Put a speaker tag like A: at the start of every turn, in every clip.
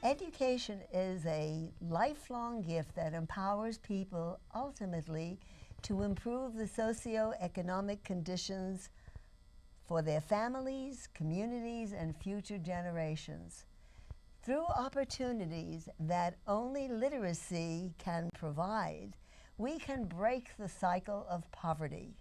A: Education is a lifelong gift that empowers people ultimately to improve the socio-economic conditions for their families, communities, and future generations. Through opportunities that only literacy can provide, we can break the cycle of poverty.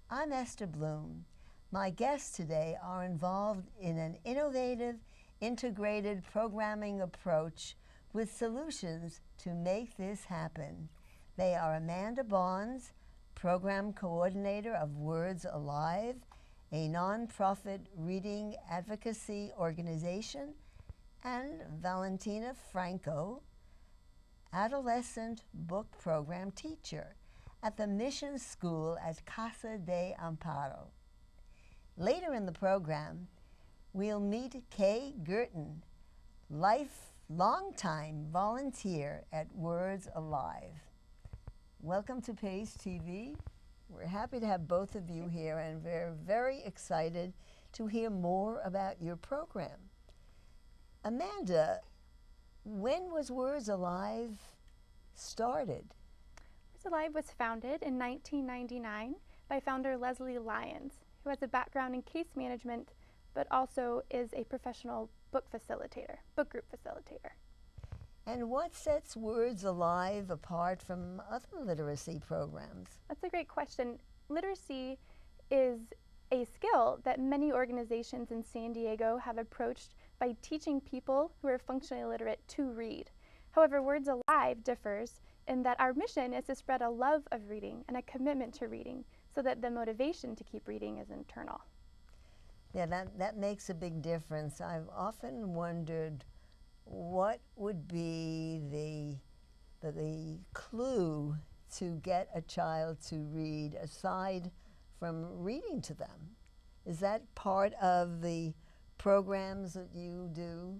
A: I'm Esther Bloom. My guests today are involved in an innovative, integrated programming approach with solutions to make this happen. They are Amanda Barnes, Program Coordinator of Words Alive, a nonprofit reading advocacy organization, and Valentina Franco, adolescent book program teacher at the Mission School at Casa de Amparo. Later in the program, we'll meet Kaye Curtin, longtime volunteer at Words Alive. Welcome to Page TV. We're happy to have both of you here, and we're very excited to hear more about your program. Amanda, when was Words Alive started?
B: Words Alive was founded in 1999 by founder Leslie Lyons, who has a background in case management, but also is a professional book group facilitator.
A: And what sets Words Alive apart from other literacy programs?
B: That's a great question. Literacy is a skill that many organizations in San Diego have approached by teaching people who are functionally illiterate to read. However, Words Alive differs in that our mission is to spread a love of reading and a commitment to reading so that the motivation to keep reading is internal.
A: Yeah, that makes a big difference. I've often wondered what would be the clue to get a child to read aside from reading to them. Is that part of the programs that you do?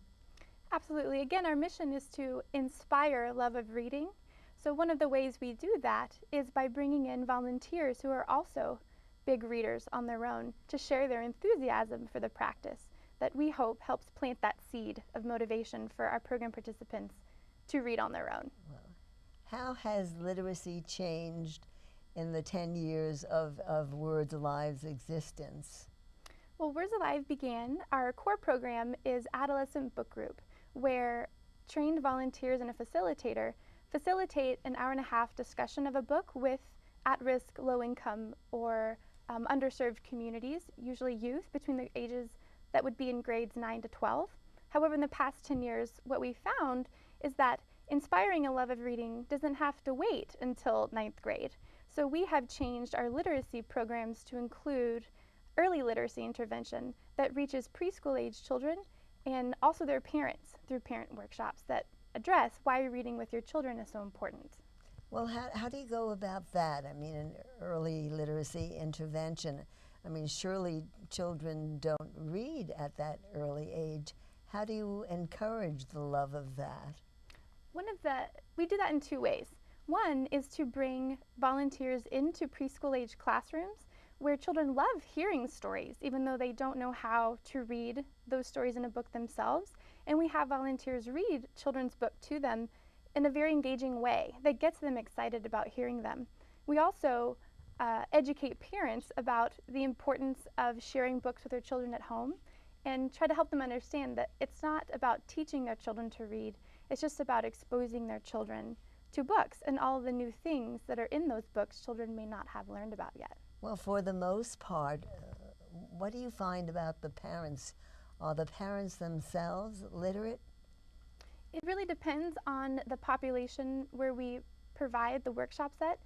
B: Absolutely. Again, our mission is to inspire love of reading. So one of the ways we do that is by bringing in volunteers who are also big readers on their own to share their enthusiasm for the practice that we hope helps plant that seed of motivation for our program participants to read on their own.
A: Well, how has literacy changed in the 10 years of Words Alive's existence?
B: Well, Words Alive began, our core program is Adolescent Book Group, where trained volunteers and a facilitator facilitate an hour-and-a-half discussion of a book with at-risk, low-income, or underserved communities, usually youth between the ages that would be in grades 9 to 12. However, in the past 10 years, what we found is that inspiring a love of reading doesn't have to wait until 9th grade. So we have changed our literacy programs to include early literacy intervention that reaches preschool-age children and also their parents through parent workshops that address why reading with your children is so important.
A: Well, how do you go about that? I mean, an early literacy intervention. I mean, surely children don't read at that early age. How do you encourage the love of that?
B: We do that in two ways. One is to bring volunteers into preschool age classrooms where children love hearing stories, even though they don't know how to read those stories in a book themselves. And we have volunteers read children's book to them in a very engaging way that gets them excited about hearing them. We also educate parents about the importance of sharing books with their children at home and try to help them understand that it's not about teaching their children to read, it's just about exposing their children to books and all the new things that are in those books children may not have learned about yet.
A: Well, for the most part, what do you find about the parents? Are the parents themselves literate?
B: It really depends on the population where we provide the workshops at.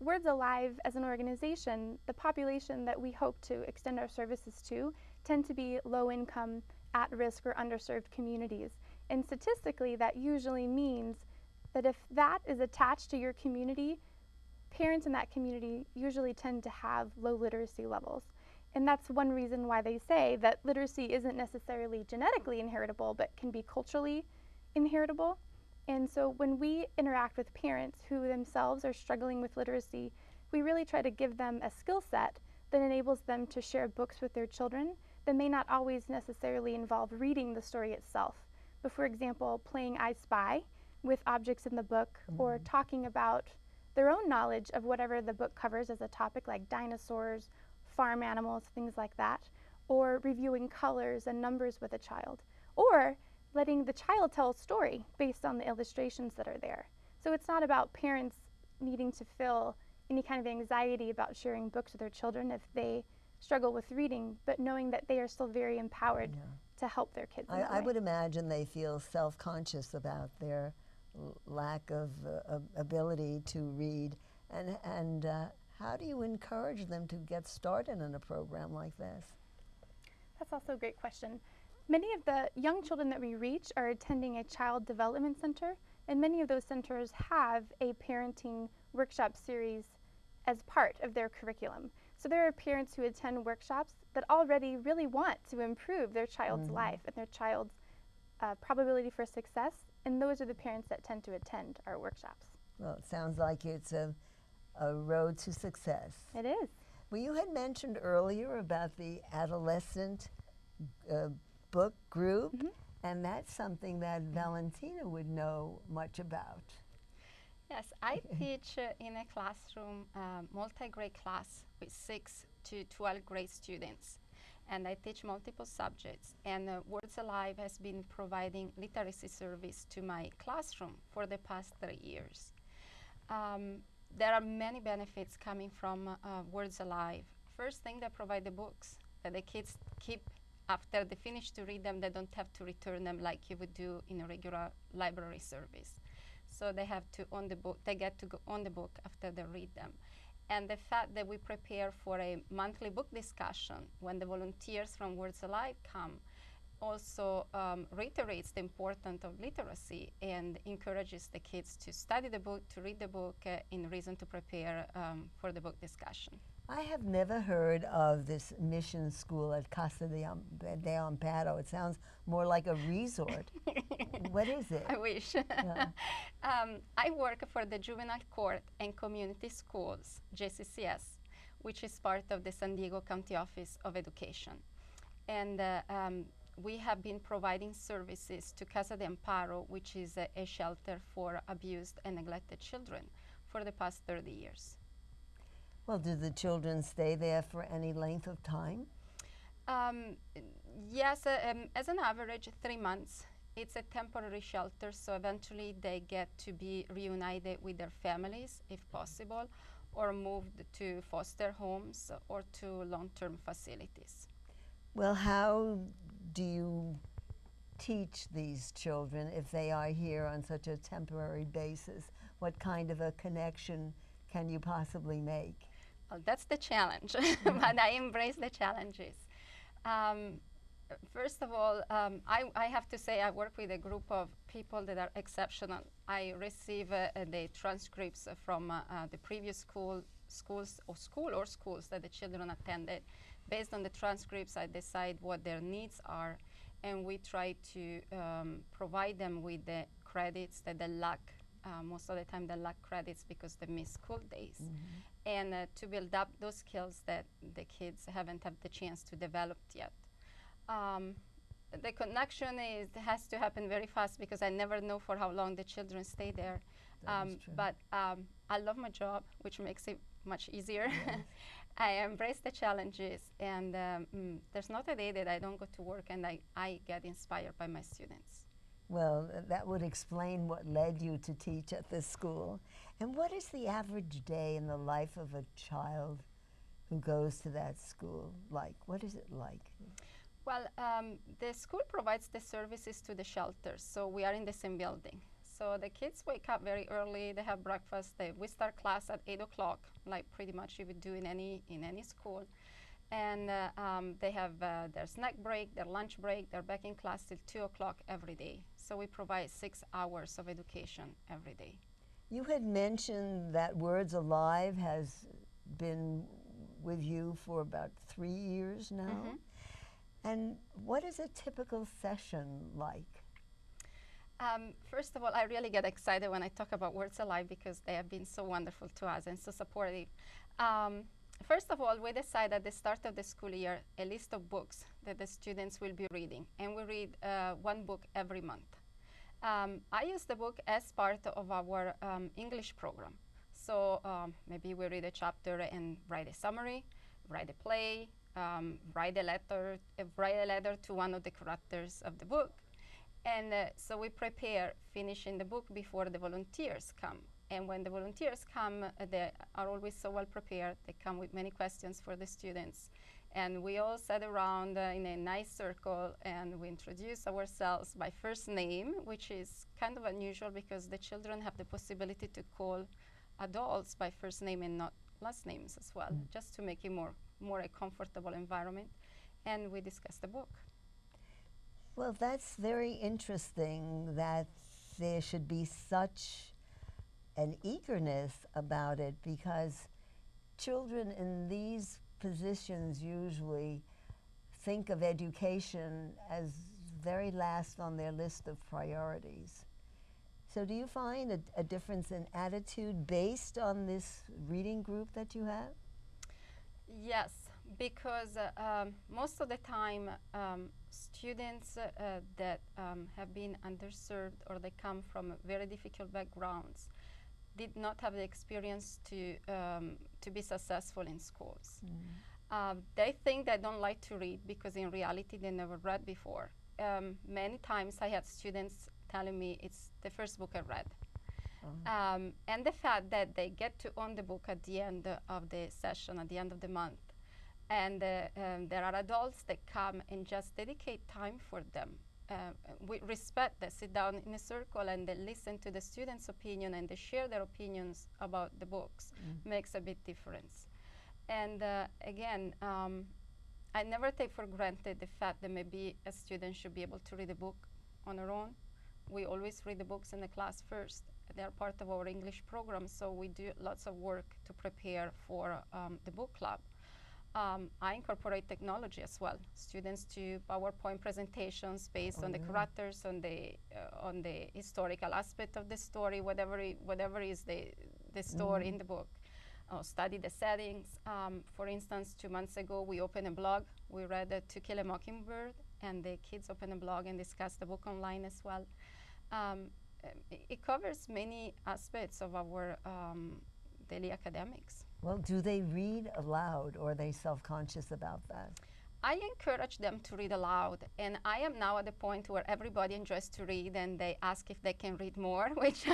B: Words Alive as an organization, the population that we hope to extend our services to tend to be low-income, at-risk, or underserved communities. And statistically, that usually means that if that is attached to your community, parents in that community usually tend to have low literacy levels. And that's one reason why they say that literacy isn't necessarily genetically inheritable, but can be culturally inheritable. And so when we interact with parents who themselves are struggling with literacy, we really try to give them a skill set that enables them to share books with their children that may not always necessarily involve reading the story itself, But for example, playing I Spy with objects in the book, or talking about their own knowledge of whatever the book covers as a topic, like dinosaurs, farm animals, things like that, or reviewing colors and numbers with a child, or letting the child tell a story based on the illustrations that are there. So it's not about parents needing to feel any kind of anxiety about sharing books with their children if they struggle with reading, but knowing that they are still very empowered to help their kids in that
A: I
B: way.
A: would imagine they feel self-conscious about their lack of ability to read. And how do you encourage them to get started in a program like this?
B: That's also a great question. Many of the young children that we reach are attending a child development center, and many of those centers have a parenting workshop series as part of their curriculum. So there are parents who attend workshops that already really want to improve their child's life and their child's probability for success, and those are the parents that tend to attend our workshops.
A: Well, it sounds like it's a road to success.
B: It is.
A: Well, you had mentioned earlier about the adolescent book group, and that's something that Valentina would know much about.
C: Yes, I teach in a classroom, multi-grade class with 6 to 12 grade students. And I teach multiple subjects. And Words Alive has been providing literacy service to my classroom for the past 3 years. There are many benefits coming from Words Alive. First thing, they provide the books that the kids keep after they finish to read them. They don't have to return them like you would do in a regular library service. So they have to own the book. They get to go on the book after they read them. And the fact that we prepare for a monthly book discussion when the volunteers from Words Alive come also reiterates the importance of literacy and encourages the kids to study the book, to read the book, in reason to prepare for the book discussion.
A: I have never heard of this mission school at Casa de Amparo. It sounds more like a resort. What is it?
C: I wish. I work for the Juvenile Court and Community Schools, JCCS, which is part of the San Diego County Office of Education. And we have been providing services to Casa de Amparo, which is a shelter for abused and neglected children, for the past 30 years.
A: Well, do the children stay there for any length of time?
C: Yes, as an average, 3 months. It's a temporary shelter, so eventually they get to be reunited with their families, if possible, or moved to foster homes or to long-term facilities.
A: Well, how do you teach these children if they are here on such a temporary basis? What kind of a connection can you possibly make?
C: Well, that's the challenge, but I embrace the challenges. First of all, I have to say I work with a group of people that are exceptional. I receive the transcripts from the previous schools that the children attended. Based on the transcripts, I decide what their needs are, and we try to provide them with the credits that they lack. Most of the time they lack credits because they miss school days. And to build up those skills that the kids haven't had the chance to develop yet. The connection has to happen very fast because I never know for how long the children stay there. But I love my job, which makes it much easier. Yes. I embrace the challenges, and there's not a day that I don't go to work and I get inspired by my students.
A: Well, that would explain what led you to teach at this school. And what is the average day in the life of a child who goes to that school like? What is it like?
C: Well, the school provides the services to the shelters, so we are in the same building. So the kids wake up very early, they have breakfast, we start class at 8 o'clock, like pretty much you would do in any school. And they have their snack break, their lunch break, they're back in class till 2 o'clock every day. So we provide 6 hours of education every day.
A: You had mentioned that Words Alive has been with you for about 3 years now. And what is a typical session like?
C: First of all, I really get excited when I talk about Words Alive because they have been so wonderful to us and so supportive. First of all, we decide at the start of the school year a list of books that the students will be reading, and we read one book every month. I use the book as part of our English program. So maybe we read a chapter and write a summary, write a play, write a letter to one of the characters of the book. And so we prepare finishing the book before the volunteers come. And when the volunteers come, they are always so well prepared. They come with many questions for the students. And we all sat around in a nice circle, and we introduce ourselves by first name, which is kind of unusual because the children have the possibility to call adults by first name and not last names as well, just to make it more a comfortable environment. And we discuss the book.
A: Well, that's very interesting that there should be such an eagerness about it, because children in these positions usually think of education as very last on their list of priorities. So do you find a difference in attitude based on this reading group that you have?
C: Yes, because most of the time students that have been underserved or they come from very difficult backgrounds did not have the experience to be successful in schools. They think they don't like to read because in reality they never read before. Many times I had students telling me it's the first book I read. And the fact that they get to own the book at the end of the session, at the end of the month. And there are adults that come and just dedicate time for them. With respect, they sit down in a circle and they listen to the students' opinion and they share their opinions about the books. Makes a big difference. And again, I never take for granted the fact that maybe a student should be able to read a book on her own. We always read the books in the class first. They're part of our English program, so we do lots of work to prepare for the book club. I incorporate technology as well. Students do PowerPoint presentations based on the characters, on the historical aspect of the story, whatever is the story in the book. Study the settings. For instance, 2 months ago, we opened a blog. We read To Kill a Mockingbird, and the kids opened a blog and discussed the book online as well. It covers many aspects of our daily academics.
A: Well, do they read aloud, or are they self-conscious about that?
C: I encourage them to read aloud, and I am now at the point where everybody enjoys to read and they ask if they can read more, which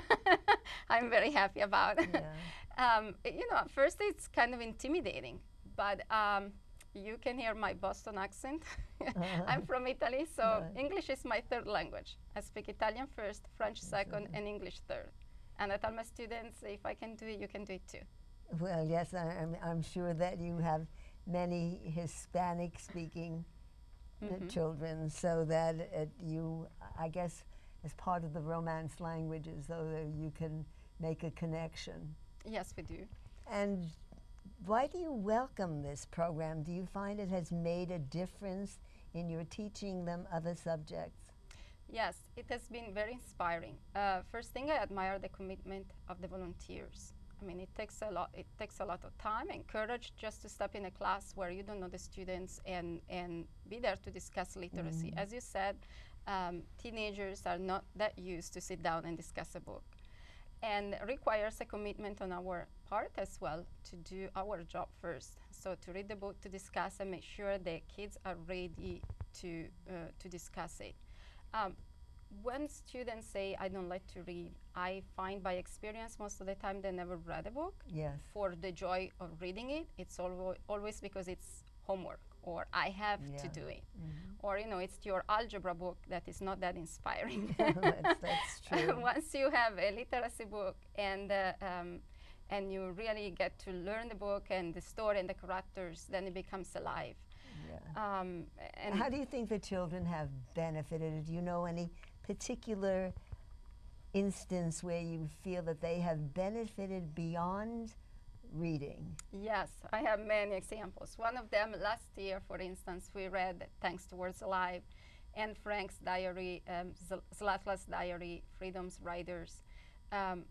C: I'm very happy about.
A: Yeah.
C: At first it's kind of intimidating, but you can hear my Boston accent. I'm from Italy, so English is my third language. I speak Italian first, French second, and English third. And I tell my students, if I can do it, you can do it too.
A: Well, yes, I'm sure that you have many Hispanic-speaking children, so that you, I guess, as part of the Romance languages, so that you can make a connection.
C: Yes, we do.
A: And why do you welcome this program? Do you find it has made a difference in your teaching them other subjects?
C: Yes, it has been very inspiring. First thing, I admire the commitment of the volunteers. I mean, it takes a lot of time and courage just to step in a class where you don't know the students and be there to discuss literacy. As you said, teenagers are not that used to sit down and discuss a book, and requires a commitment on our part as well to do our job first. So to read the book, to discuss, and make sure the kids are ready to discuss it. When students say, I don't like to read, I find by experience most of the time they never read a book.
A: Yes.
C: For the joy of reading it. It's always because it's homework, or I have to do it. Or, it's your algebra book that is not that inspiring.
A: That's true.
C: Once you have a literacy book and you really get to learn the book and the story and the characters, then it becomes alive.
A: Yeah. And how do you think the children have benefited? Do you know any particular instance where you feel that they have benefited beyond reading?
C: Yes, I have many examples. One of them, last year, for instance, we read Thanks to Words Alive, Anne Frank's diary, Zlatla's diary, Freedom's Riders.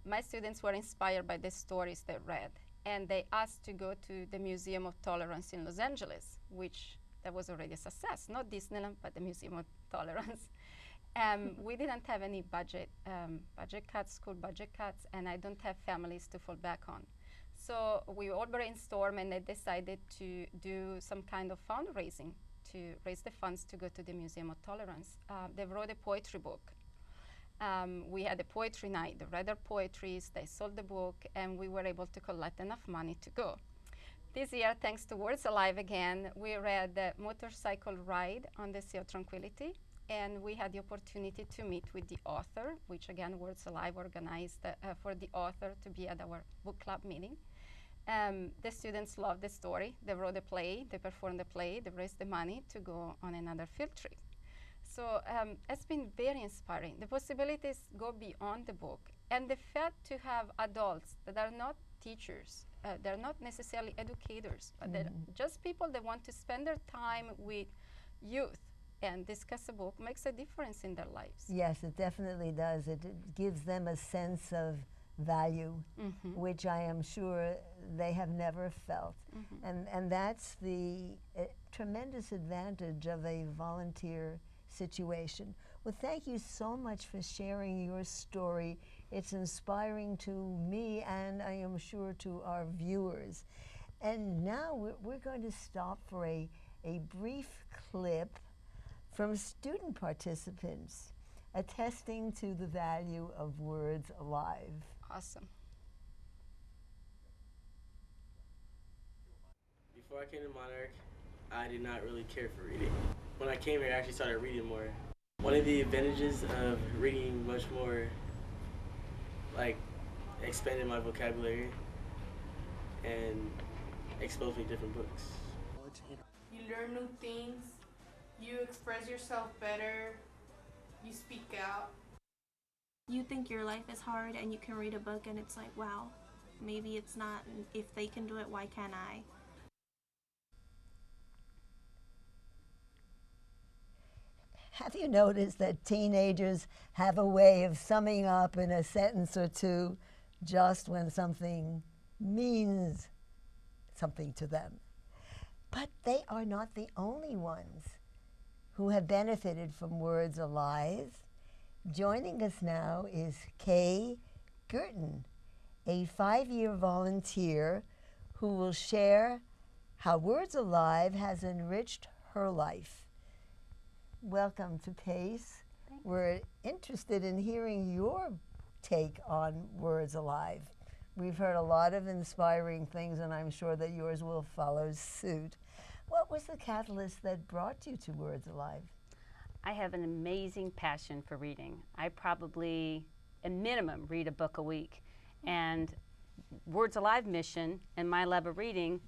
C: My students were inspired by the stories they read, and they asked to go to the Museum of Tolerance in Los Angeles, which that was already a success, not Disneyland, but the Museum of Tolerance. We didn't have any budget cuts, school budget cuts, and I don't have families to fall back on. So we all brainstormed, and they decided to do some kind of fundraising to raise the funds to go to the Museum of Tolerance. They wrote a poetry book. We had a poetry night. They read their poetries, they sold the book, and we were able to collect enough money to go. This year, thanks to Words Alive again, we read the Motorcycle Ride on the Sea of Tranquility, and we had the opportunity to meet with the author, which again, Words Alive organized for the author to be at our book club meeting. The students loved the story. They wrote a play, they performed the play, they raised the money to go on another field trip. So it's been very inspiring. The possibilities go beyond the book. And the fact to have adults that are not teachers, they're not necessarily educators, but they're just people that want to spend their time with youth and discuss a book makes a difference in their lives.
A: Yes, it definitely does. It gives them a sense of value, which I am sure they have never felt. And that's the tremendous advantage of a volunteer situation. Well, thank you so much for sharing your story. It's inspiring to me, and I am sure to our viewers. And now we're going to stop for a brief clip from student participants attesting to the value of Words Alive.
C: Awesome.
D: Before I came to Monarch, I did not really care for reading. When I came here, I actually started reading more. One of the advantages of reading much more, like, expanded my vocabulary and exposed me to different books.
E: You learn new things, you express yourself better, you speak out.
F: You think your life is hard and you can read a book and it's like, wow, maybe it's not. And if they can do it, why can't I?
A: Have you noticed that teenagers have a way of summing up in a sentence or two just when something means something to them? But they are not the only ones who have benefited from Words Alive. Joining us now is Kaye Curtin, a 5-year volunteer who will share how Words Alive has enriched her life. Welcome to PACE. We're interested in hearing your take on Words Alive. We've heard a lot of inspiring things, and I'm sure that yours will follow suit. What was the catalyst that brought you to Words Alive?
G: I have an amazing passion for reading. I probably, at minimum, read a book a week. And Words Alive mission and my love of reading,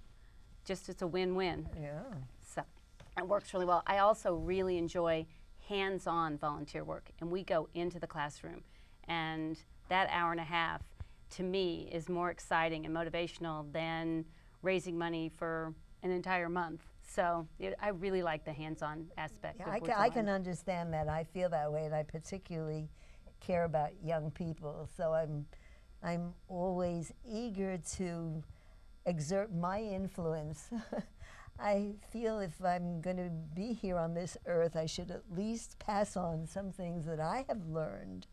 G: just it's a win-win.
A: Yeah.
G: So it works really well. I also really enjoy hands-on volunteer work, and we go into the classroom. And that hour and a half, to me, is more exciting and motivational than raising money for an entire month. So I really like the hands-on aspect of Words
A: I
G: Alive.
A: can understand that. I feel that way, and I particularly care about young people. So I'm always eager to exert my influence. I feel if I'm going to be here on this earth, I should at least pass on some things that I have learned.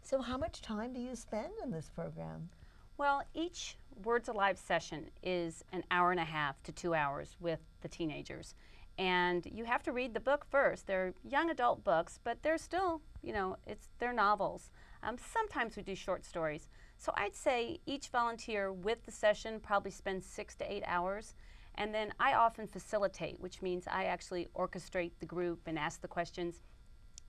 A: So how much time do you spend in this program?
G: Well, each Words Alive session is an hour and a half to 2 hours with the teenagers. And you have to read the book first. They're young adult books, but they're still, they're novels. Sometimes we do short stories. So I'd say each volunteer with the session probably spends 6 to 8 hours. And then I often facilitate, which means I actually orchestrate the group and ask the questions.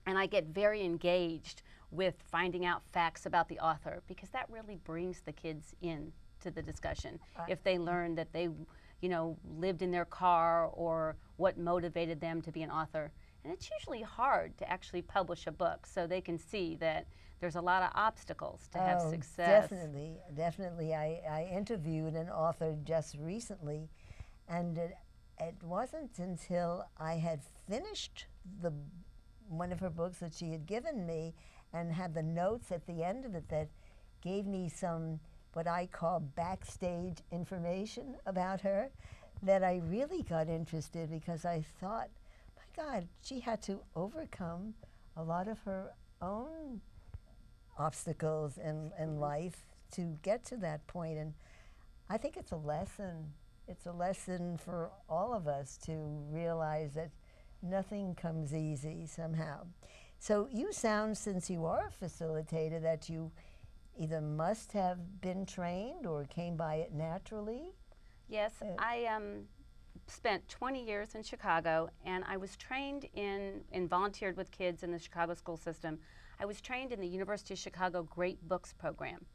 G: And I get very engaged with finding out facts about the author, because that really brings the kids in to the discussion. If they learn that they, lived in their car, or what motivated them to be an author. And it's usually hard to actually publish a book, so they can see that there's a lot of obstacles to have success.
A: Definitely. I interviewed an author just recently, and it wasn't until I had finished one of her books that she had given me and had the notes at the end of it that gave me some what I call backstage information about her that I really got interested because I thought, my God, she had to overcome a lot of her own obstacles in life to get to that point. And I think it's a lesson. It's a lesson for all of us to realize that nothing comes easy somehow. So you sound, since you are a facilitator, that you either must have been trained or came by it naturally.
G: Yes, I spent 20 years in Chicago, and I was trained and volunteered with kids in the Chicago school system. I was trained in the University of Chicago Great Books program.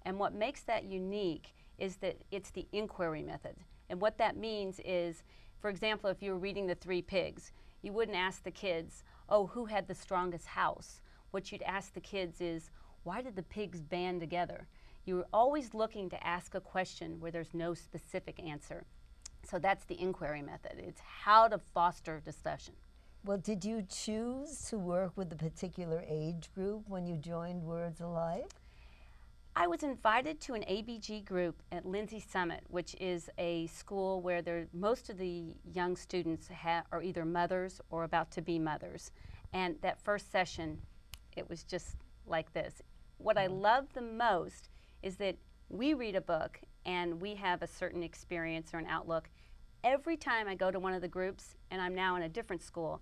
G: And what makes that unique is that it's the inquiry method. And what that means is, for example, if you were reading The Three Pigs, you wouldn't ask the kids, oh, who had the strongest house? What you'd ask the kids is, why did the pigs band together? You're always looking to ask a question where there's no specific answer. So that's the inquiry method. It's how to foster discussion.
A: Well, did you choose to work with a particular age group when you joined Words Alive?
G: I was invited to an ABG group at Lindsay Summit, which is a school where most of the young students are either mothers or about to be mothers. And that first session, it was just like this. What I love the most is that we read a book and we have a certain experience or an outlook. Every time I go to one of the groups, and I'm now in a different school,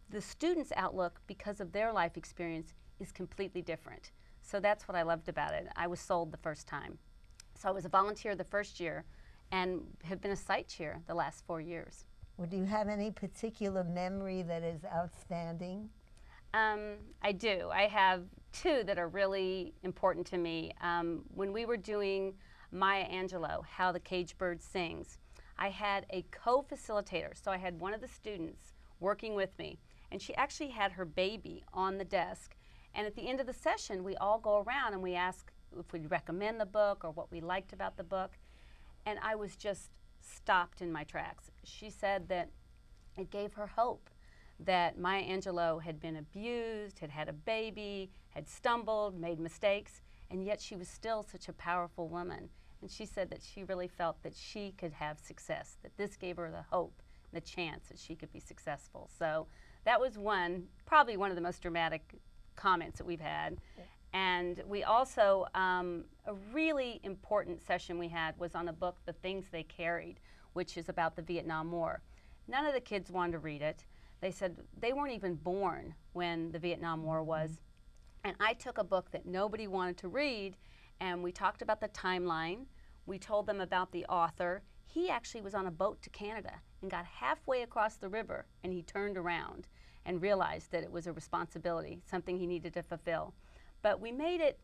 G: the students' outlook, because of their life experience, is completely different. So that's what I loved about it. I was sold the first time. So I was a volunteer the first year and have been a site chair the last 4 years.
A: Well, do you have any particular memory that is outstanding?
G: I do. I have two that are really important to me. When we were doing Maya Angelou, How the Caged Bird Sings, I had a co-facilitator. So I had one of the students working with me, and she actually had her baby on the desk. And at the end of the session, we all go around and we ask if we'd recommend the book or what we liked about the book. And I was just stopped in my tracks. She said that it gave her hope that Maya Angelou had been abused, had had a baby, had stumbled, made mistakes, and yet she was still such a powerful woman. And she said that she really felt that she could have success, that this gave her the hope, the chance that she could be successful. So that was probably one of the most dramatic comments that we've had. And we also, a really important session we had was on a book, The Things They Carried, which is about the Vietnam War. None of the kids wanted to read it. They said they weren't even born when the Vietnam War was. And I took a book that nobody wanted to read, and we talked about the timeline. We told them about the author. He actually was on a boat to Canada and got halfway across the river, and he turned around and realized that it was a responsibility, something he needed to fulfill. But we made it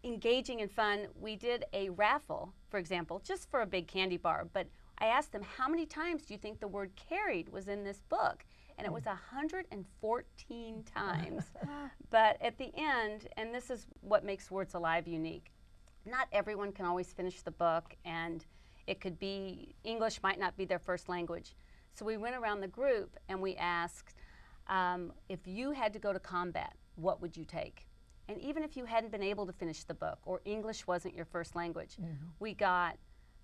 G: engaging and fun. We did a raffle, for example, just for a big candy bar, but I asked them, how many times do you think the word carried was in this book? And it was 114 times. But at the end, and this is what makes Words Alive unique, not everyone can always finish the book, and it could be, English might not be their first language. So we went around the group and we asked, if you had to go to combat, what would you take? And even if you hadn't been able to finish the book or English wasn't your first language, we got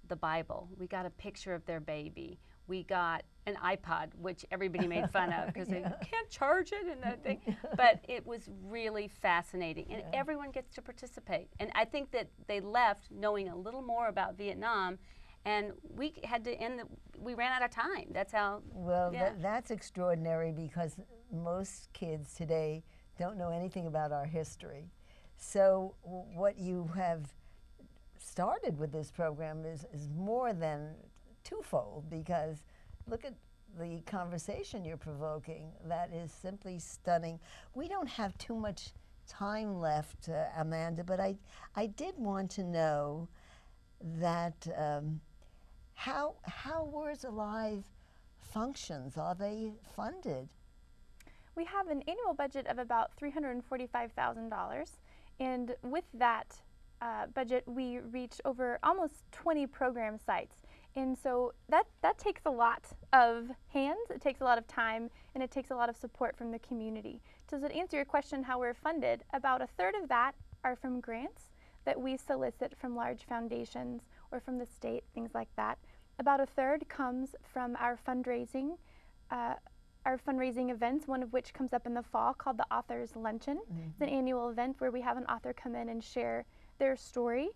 G: the Bible, we got a picture of their baby, we got an iPod, which everybody made fun of because they can't charge it and that thing. But it was really fascinating, and everyone gets to participate. And I think that they left knowing a little more about Vietnam, and we had to we ran out of time. That's how.
A: Well, that's extraordinary because most kids today don't know anything about our history. So what you have started with this program is more than twofold, because look at the conversation you're provoking. That is simply stunning. We don't have too much time left, Amanda, but I did want to know that how Words Alive functions. Are they funded?
B: We have an annual budget of about $345,000, and with that budget, we reach over almost 20 program sites. And so that takes a lot of hands, it takes a lot of time, and it takes a lot of support from the community. So to answer your question how we're funded, about a third of that are from grants. that we solicit from large foundations or from the state, things like that. About a third comes from our fundraising events, one of which comes up in the fall called the Authors Luncheon. It's an annual event where we have an author come in and share their story.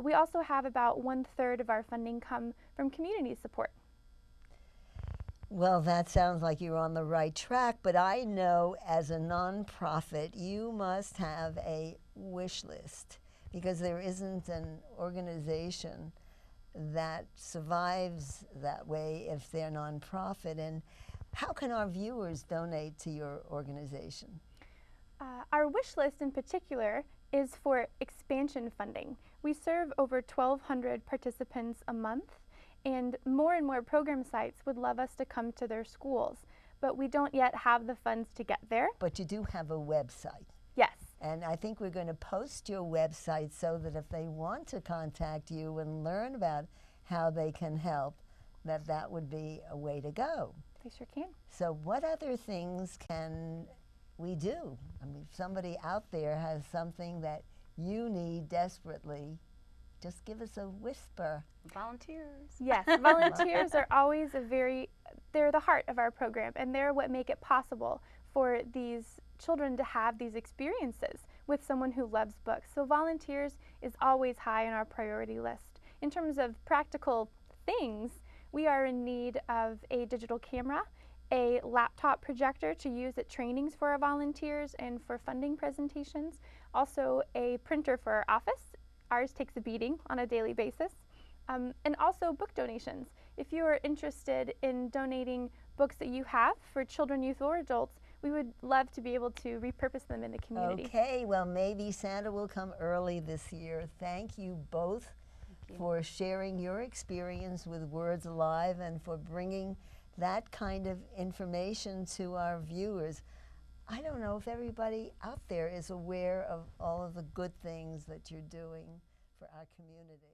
B: We also have about 1/3 of our funding come from community support.
A: Well, that sounds like you're on the right track, but I know as a nonprofit, you must have a wish list because there isn't an organization that survives that way if they're nonprofit. And how can our viewers donate to your organization?
B: Our wish list in particular is for expansion funding. We serve over 1,200 participants a month, and more program sites would love us to come to their schools, but we don't yet have the funds to get there.
A: But you do have a website.
B: Yes.
A: And I think we're going to post your website so that if they want to contact you and learn about how they can help, that would be a way to go.
B: They sure can.
A: So what other things can we do? I mean, if somebody out there has something that you need desperately, just give us a whisper.
G: Volunteers.
B: Yes, volunteers are always they're the heart of our program, and they're what make it possible for these children to have these experiences with someone who loves books. So volunteers is always high on our priority list. In terms of practical things, we are in need of a digital camera, a laptop projector to use at trainings for our volunteers and for funding presentations, also a printer for our office. Ours takes a beating on a daily basis. And also book donations. If you are interested in donating books that you have for children, youth, or adults, we would love to be able to repurpose them in the community.
A: Okay, well, maybe Santa will come early this year. Thank you both for sharing your experience with Words Alive and for bringing that kind of information to our viewers. I don't know if everybody out there is aware of all of the good things that you're doing for our community.